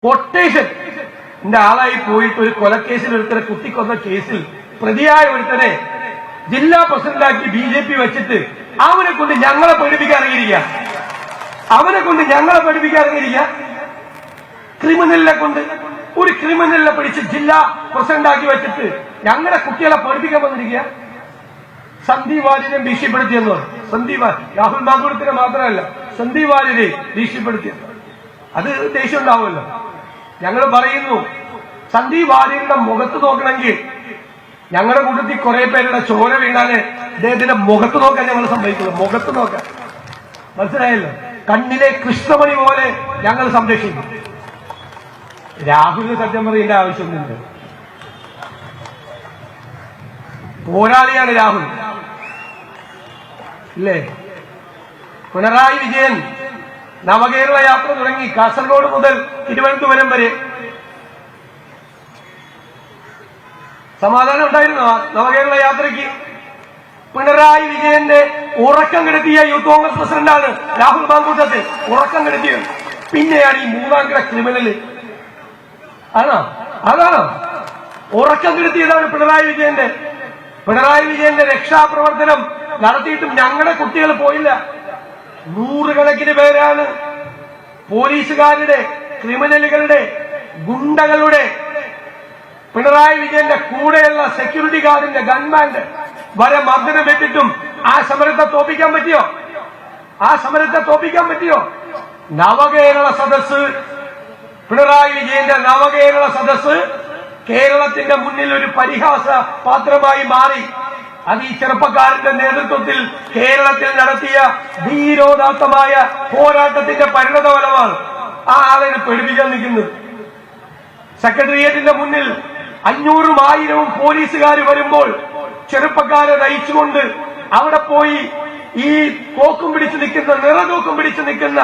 Quotation എന്റെ ആളായി പോയിട്ട് ഒരു കൊലക്കേസിൽ ഒരുത്തരെ കുത്തിക്കൊന്ന കേസിൽ പ്രതിയായ ഒരുത്തനെ ജില്ലാ പ്രസിഡന്റാക്കി BJP വെച്ചിട്ട് അവനെ കൊണ്ട് ഞങ്ങളെ പഠിപ്പിക്കാൻ ഇറങ്ങിയിരിക്കുക. ക്രിമിനലിനെ കൊണ്ട് ഒരു ക്രിമിനലിനെ പിടിച്ച് ജില്ലാ പ്രസിഡന്റാക്കി വെച്ചിട്ട് ഞങ്ങളുടെ കുട്ടികളെ പഠിപ്പിക്കാൻ വന്നിരിക്കുക. സന്ദീപ് വാര്യരെ ഭീഷണിപ്പെടുത്തിയെന്ന് പറഞ്ഞു. രാഹുൽ മാങ്കൂട്ടത്തിനെ മാത്രമല്ല, സന്ദീപ് വാര്യരെ ഭീഷണിപ്പെടുത്തിയത്. അത് ദേഷ്യം ഉണ്ടാവുമല്ലോ. ഞങ്ങൾ പറയുന്നു, സന്ദീപ് വാര്യരുടെ മുഖത്ത് നോക്കണമെങ്കിൽ ഞങ്ങളുടെ കൂട്ടത്തിൽ കുറെ പേരുടെ ചോര വീണാല് അദ്ദേഹത്തിന്റെ മുഖത്ത് നോക്കാൻ ഞങ്ങൾ സമ്മതിക്കുന്നു. മുഖത്ത് നോക്കാൻ മനസ്സിലായല്ലോ. കണ്ണിലെ കൃഷ്ണമണി പോലെ ഞങ്ങൾ സംരക്ഷിക്കും. രാഹുലിന് സത്യം പറയേണ്ട ആവശ്യമൊന്നുമില്ല. പോരാളിയാണ് രാഹുൽ, ഇല്ലേ? പിണറായി വിജയൻ നവകേരള യാത്ര തുടങ്ങി. കാസർഗോഡ് മുതൽ തിരുവനന്തപുരം വരെ സമാധാനം ഉണ്ടായിരുന്നു. നവകേരള യാത്രയ്ക്ക് പിണറായി വിജയന്റെ ഉറക്കം കെടുത്തിയ യൂത്ത് കോൺഗ്രസ് പ്രസിഡന്റാണ് രാഹുൽ മാങ്കൂട്ടത്തിൽ. ഉറക്കം കെടുത്തിയത് പിന്നെയാണ് ഈ മൂന്നാംകിട ക്രിമിനല്. അതാണോ ഉറക്കം കെടുത്തിയതാണ് പിണറായി വിജയന്റെ രക്ഷാപ്രവർത്തനം നടത്തിയിട്ടും ഞങ്ങളുടെ കുട്ടികൾ പോയില്ല. നൂറുകണക്കിന് പേരാണ് പോലീസുകാരുടെ, ക്രിമിനലുകളുടെ, ഗുണ്ടകളുടെ, പിണറായി വിജയന്റെ കൂടെയുള്ള സെക്യൂരിറ്റി ഗാർഡിന്റെ, ഗൺമാന്റെ വരെ മർദ്ദനമേറ്റിട്ടും ആ സമരത്തെ തോപ്പിക്കാൻ പറ്റിയോ? നവകേരള സദസ്, പിണറായി വിജയന്റെ നവകേരള സദസ് കേരളത്തിന്റെ മുന്നിൽ ഒരു പരിഹാസ പാത്രമായി മാറി. അത് ഈ ചെറുപ്പക്കാരന്റെ നേതൃത്വത്തിൽ കേരളത്തിൽ നടത്തിയ ധീരോദാത്തമായ പോരാട്ടത്തിന്റെ പരിണതഫലമാണ്. ആ ആളെ പഠിപ്പിക്കാൻ നിൽക്കുന്നത്. സെക്രട്ടേറിയറ്റിന്റെ മുന്നിൽ 500ഉം 1000ഉം പോലീസുകാർ വരുമ്പോൾ ചെറുപ്പക്കാരെ നയിച്ചുകൊണ്ട് അവിടെ പോയി ഈ തോക്കും പിടിച്ചു നിൽക്കുന്ന, നിറതോക്കും പിടിച്ചു നിൽക്കുന്ന,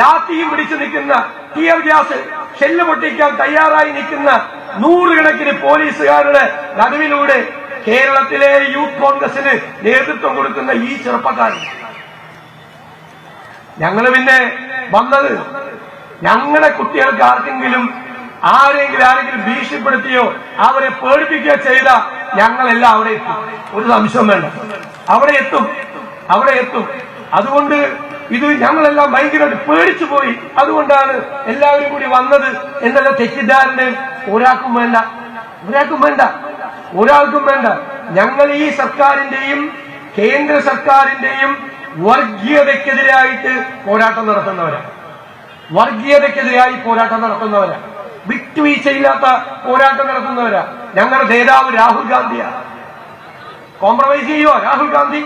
ലാത്തിയും പിടിച്ചു നിൽക്കുന്ന, ടിയർ ഗ്യാസ് ഷെല്ല് പൊട്ടിക്കാൻ തയ്യാറായി നിൽക്കുന്ന നൂറുകണക്കിന് പോലീസുകാരുടെ നടുവിലൂടെ കേരളത്തിലെ യൂത്ത് കോൺഗ്രസിന് നേതൃത്വം കൊടുക്കുന്ന ഈ ചെറുപ്പക്കാരൻ. ഞങ്ങൾ പിന്നെ വന്നത് ഞങ്ങളുടെ കുട്ടികൾക്ക് ആരെങ്കിലും ഭീഷണിപ്പെടുത്തിയോ അവരെ പേടിപ്പിക്കുകയോ ചെയ്ത ഞങ്ങളെല്ലാം അവിടെ എത്തും. ഒരു സംശയം വേണ്ട, അവിടെ എത്തും. അതുകൊണ്ട് ഇത് ഞങ്ങളെല്ലാം ഭയങ്കരമായിട്ട് പേടിച്ചു പോയി. അതുകൊണ്ടാണ് എല്ലാവരും കൂടി വന്നത് എന്നുള്ള തെറ്റിദ്ധാരണ ഒരാൾക്കും വേണ്ട. ഞങ്ങൾ ഈ സർക്കാരിന്റെയും കേന്ദ്ര സർക്കാരിന്റെയും വർഗീയതയ്ക്കെതിരായിട്ട് പോരാട്ടം നടത്തുന്നവരാ. വിട്ടുവീഴ്ചയില്ലാത്ത പോരാട്ടം നടത്തുന്നവരാ. ഞങ്ങളുടെ നേതാവ് രാഹുൽ ഗാന്ധിയാ. കോംപ്രമൈസ് ചെയ്യുവോ രാഹുൽ ഗാന്ധി?